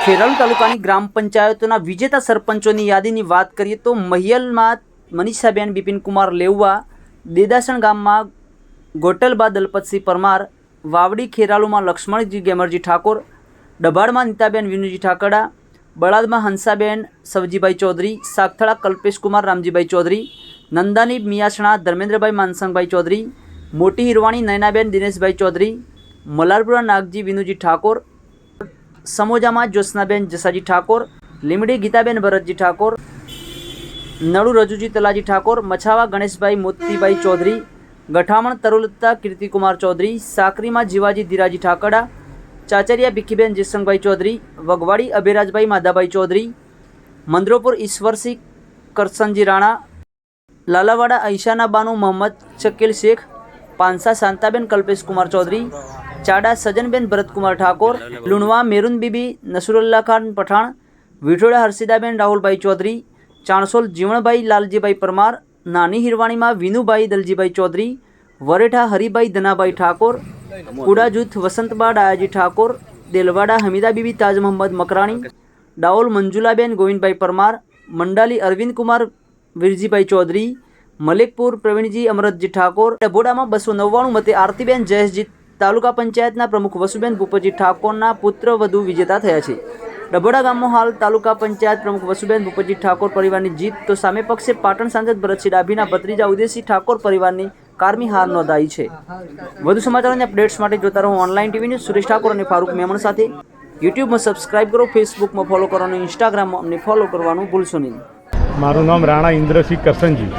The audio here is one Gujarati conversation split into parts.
ખેરાલુ તાલુકાની ગ્રામ પંચાયતોના વિજેતા સરપંચોની યાદીની વાત કરીએ તો મહિયલમાં મનીષાબેન બિપિનકુમાર લેવવા, દેદાસણ ગામમાં ગોટલબા દલપતસિંહ પરમાર, વાવડી ખેરાલુમાં લક્ષ્મણજી ગેમરજી ઠાકોર, ડભાડમાં નીતાબેન વિનુજી ઠાકડા, બળાદમાં હંસાબેન સવજીભાઈ ચૌધરી, સાગથળા કલ્પેશકુમાર રામજીભાઈ ચૌધરી, નંદાની મિયાસણા ધર્મેન્દ્રભાઈ માનસંગભાઈ ચૌધરી, મોટી હિરવાણી નયનાબેન દિનેશભાઈ ચૌધરી, મલારપુરા નાગજી વિનુજી ઠાકોર, સમોજામાં જ્યોત્સનાબેન જસાજી ઠાકોર, લીમડી ગીતાબેન ભરતજી ઠાકોર, નળુ રજુજી તલાજી ઠાકોર, મછાવા ગણેશભાઈ મોતીભાઈ ચૌધરી, ગઠામણ તરુલતા કીર્તિકુમાર ચૌધરી, સાકરીમાં જીવાજી ધીરાજી ઠાકડા, ચાચરિયા ભીખીબેન જયસંગભાઈ ચૌધરી, વગવાડી અભિરાજભાઈ માધાભાઈ ચૌધરી, મંદરોપુર ઈશ્વરસિંહ કરસનજી રાણા, લાલાવાડા ઐશાના બાનુ મોહમ્મદ શકીલ શેખ, પાંસા શાંતાબેન કલ્પેશકુમાર ચૌધરી, ચાડા સજનબેન ભરતકુમાર ઠાકોર, લુણવા મેરુન બીબી નસરુલ્લા ખાન પઠાણ, વિઠોડા હર્ષિદાબેન રાહુલભાઈ ચૌધરી, ચાણસોલ જીવણભાઈ લાલજીભાઈ પરમાર, નાની હિરવાણીમાં વિનુભાઈ દલજીભાઈ ચૌધરી, વરેઠા હરિભાઈ ધનાભાઈ ઠાકોર, કુડા જૂથ વસંતબા ડાયાજી ઠાકોર, દેલવાડા હમીદા બીબી તાજ મોહમ્મદ મકરાણી, ડાઓલ મંજુલાબેન ગોવિંદભાઈ પરમાર, મંડાલી અરવિંદકુમાર વીરજીભાઈ ચૌધરી, મલિકપુર પ્રવીણજી અમરતજી ઠાકોર, ડભોડામાં 299 મતે આરતીબેન જયેશજી તાલુકા પંચાયતના પ્રમુખ વસુબેન ભૂપતજી ઠાકોરના પુત્ર વધુ વિજેતા થયા છે। ડભોડા ગામમાં હાલ તાલુકા પંચાયત પ્રમુખ વસુબેન ભૂપતજી ઠાકોર પરિવારની જીત તો સામે પક્ષે પાટણ સાંસદ ભરતસિંહ ડાભીના ભત્રીજા ઉદયસિંહ ઠાકોર પરિવારની કારમી હાર નોંધાઈ છે। વધુ સમાચારોની અપડેટ્સ માટે જોતા રહો online TV news. Suresh Thakor અને ફારૂક મેમણ સાથે યુટ્યુબમાં સબસ્ક્રાઇબ કરો, ફેસબુકમાં ફોલો કરો અને ઇન્સ્ટાગ્રામમાં અમને ફોલો કરવાનું ભૂલશો નહીં। મારું નામ રાણા ઇન્દ્રસિંહ કરસનજી,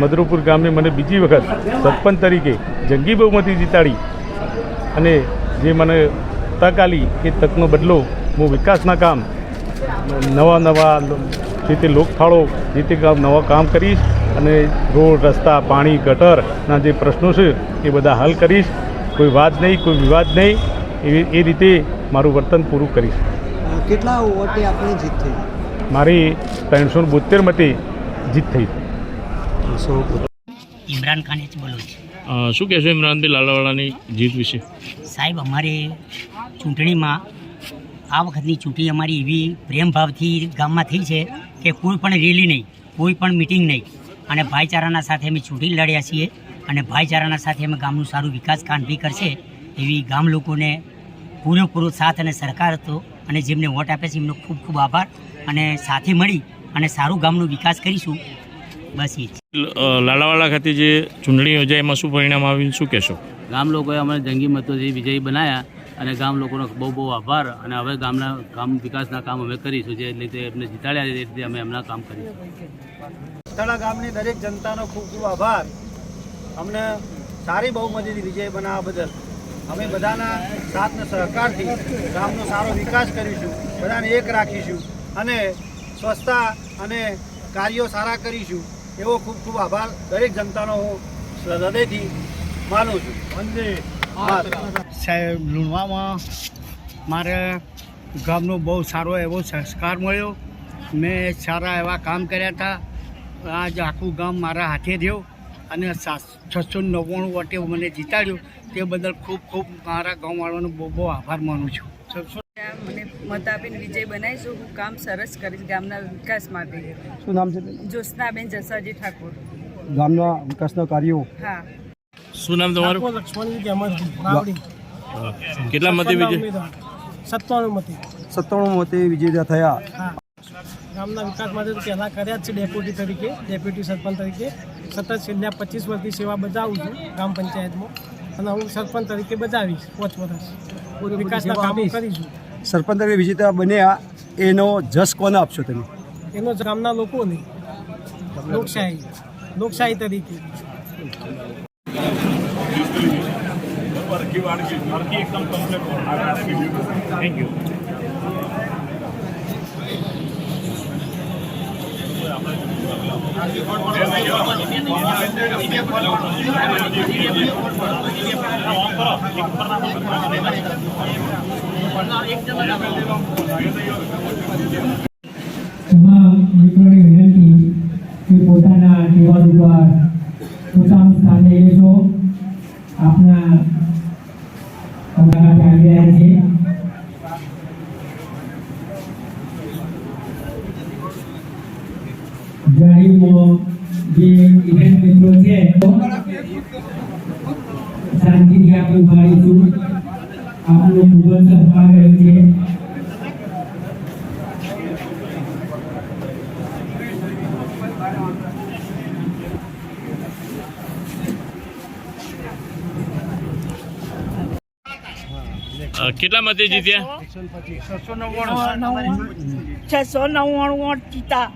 મદરૂપુર ગામે મને બીજી વખત સરપંચ તરીકે જંગી બહુમતી જીતાડી અને જે મને તક આલી એ તકનો બદલો હું વિકાસના કામ નવા જે તે લોકફાળો જે તે નવા કામ કરીશ અને રોડ રસ્તા પાણી ગટરના જે પ્રશ્નો છે એ બધા હલ કરીશ। કોઈ વાદ નહીં, કોઈ વિવાદ નહીં, એ રીતે મારું વર્તન પૂરું કરીશ। કેટલા વોટે આપની જીત થઈ? મારી 372 મતે જીત થઈ। ઇમરાન ખાન જ બોલું છું। શું કહેશો ઇમરાનભાઈ લાલાવાડાની જીત વિશે? સાહેબ, અમારે ચૂંટણીમાં આ વખતની ચૂંટણી અમારી એવી પ્રેમભાવથી ગામમાં થઈ છે કે કોઈ પણ રેલી નહીં, કોઈ પણ મિટિંગ નહીં, અને ભાઈચારાના સાથે અમે ચૂંટણી લડ્યા છીએ અને ભાઈચારાના સાથે અમે ગામનું સારું વિકાસ કામ બી કરશે એવી ગામ લોકોને પૂરેપૂરો સાથ અને સહકાર હતો અને જેમને વોટ આપે છે એમનો ખૂબ ખૂબ આભાર અને સાથે મળી અને સારું ગામનો વિકાસ કરીશું, બસ એ જ। લાલાવાડા ખાતે જે ચૂંટણી યોજાઈ એમાં શું પરિણામ આવ્યું, શું કહેશો? ગામ લોકોએ અમને જંગી મતોથી વિજયી બનાવ્યા અને ગામ લોકોનો બહુ બહુ આભાર અને હવે ગામ વિકાસના કામ અમે કરીશું, જે રીતે એમને જીતાડ્યા એ રીતે અમે એમના કામ કરીશું। તળા ગામની દરેક જનતાનો ખૂબ ખૂબ આભાર। અમને સારી બહુમતીથી વિજય બનાવવા બદલ અમે બધાના સાથ અને સહકારથી ગામનો સારો વિકાસ કરીશું, બધાને એક રાખીશું અને સ્વચ્છતા અને કાર્યો સારા કરીશું એવો ખૂબ ખૂબ આભાર દરેક જનતાનો હું હૃદયથી માનું છું। વંદે સાહેબ, લુણવામાં મારે ગામનો બહુ સારો એવો સંસ્કાર મળ્યો, મેં સારા એવા કામ કર્યા હતા। આજ આખું ગામ મારા હાથે રહ્યો અને 699 વોટે મને જીતાડ્યો, તે બદલ ખૂબ ખૂબ મારા ગામવાળાનો બહુ બહુ આભાર માનું છું। મને મત આપીને વિજય બનાવીશું, હું કામ સરસ કરીશ ગામના વિકાસ માટે। શું નામ છે? જ્યોત્સનાબેન જસાજી ઠાકોર। ગામના વિકાસના કાર્યો? હા। શું નામ તમારું? લક્ષ્મણજી ગેમરજી વાવડી। કેટલા મતે વિજય? 97 મતે। 97 મતે વિજેતા થયા। ગામના વિકાસ માટે તો પહેલાં કર્યા જ છે ડેપ્યુટી તરીકે, ડેપ્યુટી સરપંચ તરીકે સતત છેલ્લા 25 વર્ષથી સેવા બજાવું છું ગામ પંચાયતમાં અને હું સરપંચ તરીકે બજાવીશ 5 વર્ષ વિકાસના કામો કરીશું। સરપંચ તરીકે વિજેતા બન્યા એનો જસ કોને આપશો તમે? એનો જ ગામના લોકોને લોકશાહી તરીકે। Thank you. તમામ મિત્રોને વિનંતી કે પોતાના ટેબલ ઉપર પોતાનું સ્થાને લેશો। આપના મુલાકાત આવી રહ્યા છે। કેટલા મતે જીત્યા? 699 વોટ જીતા.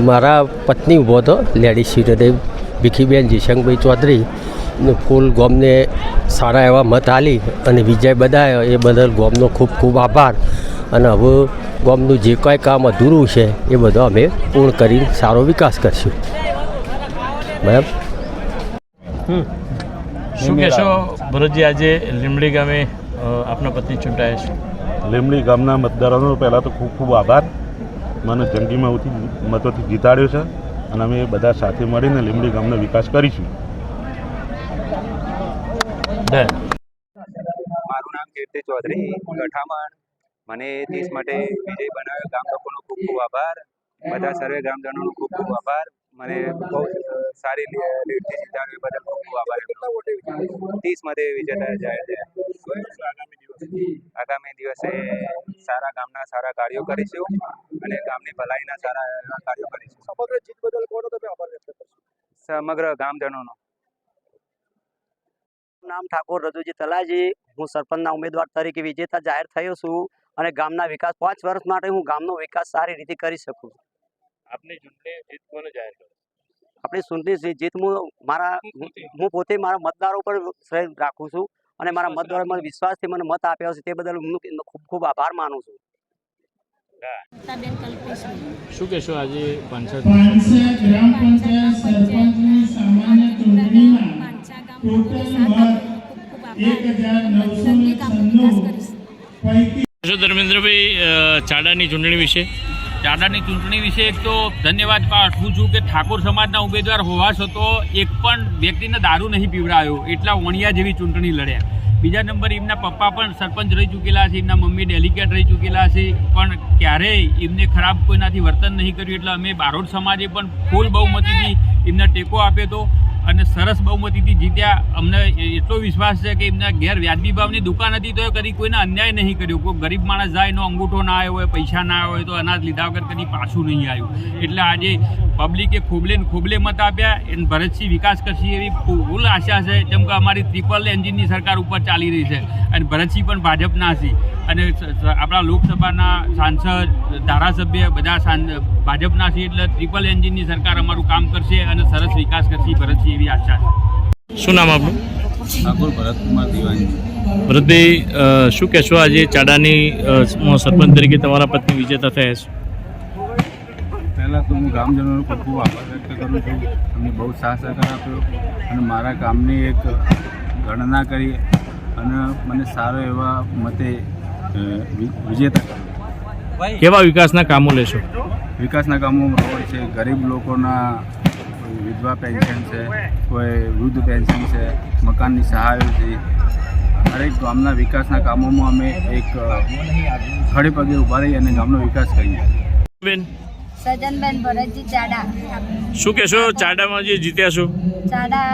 મારા પત્ની ઊભો હતો લેડીઝ સીટે ભીખીબેન જીશંકભાઈ ચૌધરી ફૂલ ગોમને સારા એવા મત આલી અને વિજય બધાયો એ બદલ ગોમનો ખૂબ ખૂબ આભાર. અને હવે ગોમનું જે કાંઈ કામ અધૂરું છે એ બધો અમે પૂર્ણ કરીને સારો વિકાસ કરશું. બરાબર. શું કહેશો ભરતજી, આજે લીમડી ગામે આપના પત્ની ચૂંટાયા છે? લીમડી ગામના મતદારોનો પહેલાં તો ખૂબ ખૂબ આભાર. મને જંગી મતોથી જીતાડ્યો છે અને અમે બધા સાથે મળીને લીમડી ગામનો વિકાસ કરીશું. મારું નામ કીર્તિ ચૌધરી ગઠામણ. મને 30 માટે વિજય બનાવ્યો. ગામ લોકોનો ખૂબ ખૂબ આભાર. બધા સર્વે ગ્રામજનોનો ખૂબ ખૂબ આભાર. મને બહુ સારી લીડથી જીતાડ્યો બદલ ખૂબ ખૂબ આભાર. 30 માટે વિજેતા જાય છે. આગામી દિવસે સારા ગામના સારા કાર્યો કરીશું અને ગામની ભલાઈના સારા એવા કાર્યો કરીશું. સમગ્ર જીત બદલ કોનો તમે આભાર વ્યક્ત કરશો? સમગ્ર ગામજનોનો. નામ ઠાકોર રજુજી તલાજી. હું સરપંચના ઉમેદવાર તરીકે વિજેતા જાહેર થયો છું અને ગામના વિકાસ 5 વર્ષ માટે હું ગામનો વિકાસ સારી રીતે કરી શકું. આપની ચૂંટણી જીત કોને જાહેર કરો? આપણી ચૂંટણી જીત હું પોતે મારા મતદારો પર શ્રેય રાખું છું અને મારા મતદારો મને વિશ્વાસથી મને મત આપ્યો છે તે બદલ હું ખૂબ ખૂબ આભાર માનું છું. શું કહેશો, આજે પાંચસા ગ્રામ પંચાયત સરપંચની સામાન્ય ચૂંટણીમાં ટોટલ મત 1996 પૈકી શું ધર્મેન્દ્રભાઈ ચાડાની ચૂંટણી વિશે? ચાડાની ચૂંટણી વિશે એક તો ધન્યવાદ પાઠવું છું કે ઠાકોર સમાજના ઉમેદવાર હોવા છતાં એક પણ વ્યક્તિને દારૂ નહીં પીવડાયો. એટલા વણિયા જેવી ચૂંટણી લડ્યા. બીજા નંબર એમના પપ્પા પણ સરપંચ રહી ચૂકેલા છે, એમના મમ્મી ડેલિગેટ રહી ચૂકેલા છે, પણ ક્યારેય એમને ખરાબ કોઈનાથી વર્તન નહીં કર્યું. એટલે અમે બારોટ સમાજે પણ ફૂલ બહુમતીથી એમને ટેકો આપ્યો હતો અને સરસ બહુમતીથી જીત્યા. અમને એટલો વિશ્વાસ છે કે એમના ઘેર વ્યાજબી ભાવની દુકાન હતી તો કદી કોઈને અન્યાય નહીં કર્યો. કોઈ ગરીબ માણસ જાય એનો અંગૂઠો ના આવ્યો હોય, પૈસા ના આવ્યો હોય તો અનાજ લીધા વગર કદી પાછું નહીં આવ્યું. એટલે આજે પબ્લિકે ખોબલે મત આપ્યા. એને ભરતસિંહ વિકાસ કરશે એવી ફૂલ આશા છે. જેમ કે અમારી ટ્રિપલ એન્જિનની સરકાર ઉપર ચાલી રહી છે અને ભરતસિંહ પણ ભાજપના છે અને આપણા લોકસભાના સાંસદ ધારાસભ્ય બધા ભાજપના છે. એટલે ટ્રિપલ એન્જિનની સરકાર અમારું કામ કરશે અને સરસ વિકાસ કરશે ભરતસિંહ એવી આશા છે. શું નામ આપનું? ઠાકોર ભરતકુમાર દિવાનજી. ભરતભાઈ, શું કહેશો, આજે ચાડાની સરપંચ તરીકે તમારા પત્ની વિજેતા થયા છે? પહેલાં તો હું ગામજનોનો ખૂબ ખૂબ આભાર વ્યક્ત કરું છું. અમને બહુ સાથ સહકાર આપ્યો અને મારા કામની એક ગણના કરી અને મને સારો એવા મતે વિજેતા કર્યો. કેવા વિકાસના કામો લેશો? વિકાસના કામો રોડ છે, ગરીબ લોકોના વિધવા પેન્શન છે, કોઈ વૃદ્ધ પેન્શન છે, મકાનની સહાયો છે. દરેક ગામના વિકાસના કામોમાં અમે એક ખડે પગે ઊભા રહી અને ગામનો વિકાસ કરીએ. બેન, સજનબેન ભરતજી ચાડા. શું કહેશો, ચાડામાં જે જીત્યા છો? ચાડા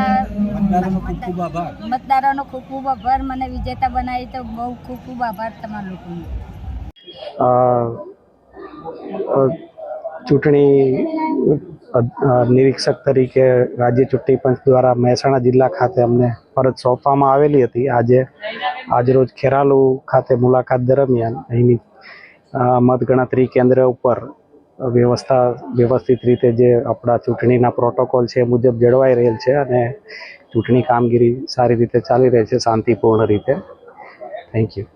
મતદારોનો ખૂબ ખૂબ આભાર. મને વિજેતા બનાવી તો બહુ ખૂબ ખૂબ આભાર તમારા લોકોનો. ચૂંટણી નિરીક્ષક તરીકે રાજ્ય ચૂંટણી પંચ દ્વારા મહેસાણા જિલ્લા ખાતે અમને ફરજ સોંપવામાં આવેલી હતી. આજરોજ ખેરાલુ ખાતે મુલાકાત દરમિયાન અહીંની મતગણતરી કેન્દ્ર ઉપર વ્યવસ્થિત રીતે જે આપણા ચૂંટણીના પ્રોટોકોલ છે એ મુજબ જળવાઈ રહેલ છે અને ચૂંટણી કામગીરી સારી રીતે ચાલી રહી છે, શાંતિપૂર્ણ રીતે. Thank you.